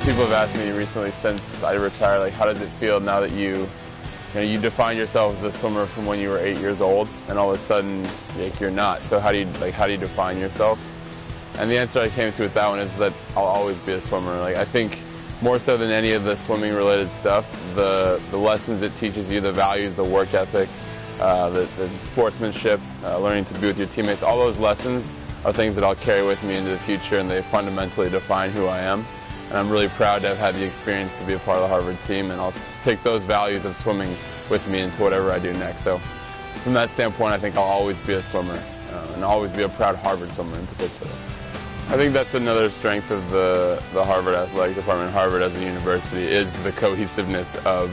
People have asked me recently since I retired, like, how does it feel now that you define yourself as a swimmer from when you were 8 years old, and all of a sudden, like, you're not. So how do you define yourself? And the answer I came to with that one is that I'll always be a swimmer. Like, I think more so than any of the swimming-related stuff, the lessons it teaches you, the values, the work ethic, the sportsmanship, learning to be with your teammates, all those lessons are things that I'll carry with me into the future, and they fundamentally define who I am. And I'm really proud to have had the experience to be a part of the Harvard team, and I'll take those values of swimming with me into whatever I do next. So from that standpoint, I think I'll always be a swimmer, and I'll always be a proud Harvard swimmer in particular. I think that's another strength of the Harvard Athletic Department, Harvard as a university, is the cohesiveness of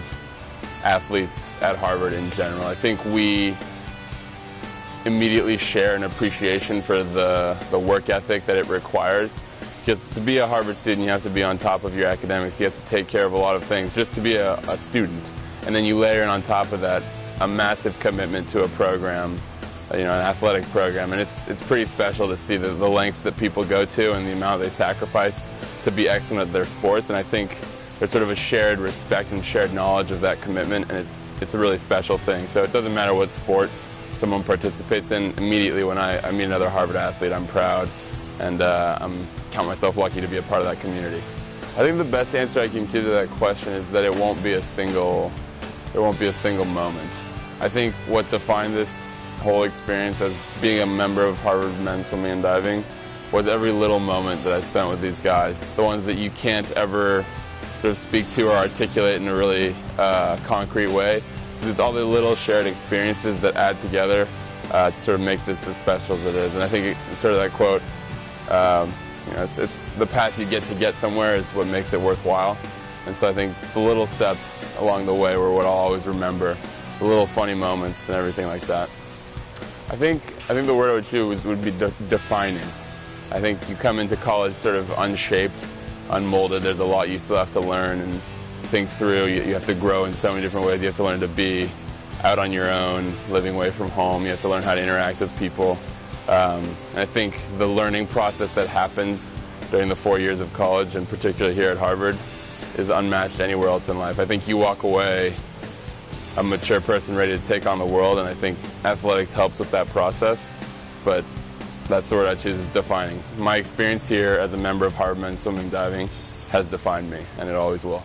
athletes at Harvard in general. I think we immediately share an appreciation for the work ethic that it requires. Because to be a Harvard student, you have to be on top of your academics. You have to take care of a lot of things just to be a student. And then you layer in on top of that a massive commitment to a program, an athletic program. And it's pretty special to see the lengths that people go to and the amount they sacrifice to be excellent at their sports. And I think there's sort of a shared respect and shared knowledge of that commitment, and it's a really special thing. So it doesn't matter what sport someone participates in. Immediately when I meet another Harvard athlete, I'm proud, and count myself lucky to be a part of that community. I think the best answer I can give to that question is that it won't be a single moment. I think what defined this whole experience as being a member of Harvard men's swimming and diving was every little moment that I spent with these guys, the ones that you can't ever sort of speak to or articulate in a really concrete way. It's all the little shared experiences that add together to sort of make this as special as it is. And I think it's sort of that quote, it's the path you get somewhere is what makes it worthwhile. And so I think the little steps along the way were what I'll always remember, the little funny moments and everything like that. I think the word I would choose would be defining. I think you come into college sort of unshaped, unmolded. There's a lot you still have to learn and think through. You have to grow in so many different ways. You have to learn to be out on your own, living away from home. You have to learn how to interact with people. And I think the learning process that happens during the 4 years of college, and particularly here at Harvard, is unmatched anywhere else in life. I think you walk away a mature person ready to take on the world, and I think athletics helps with that process. But that's the word I choose, is defining. My experience here as a member of Harvard men's swimming and diving has defined me, and it always will.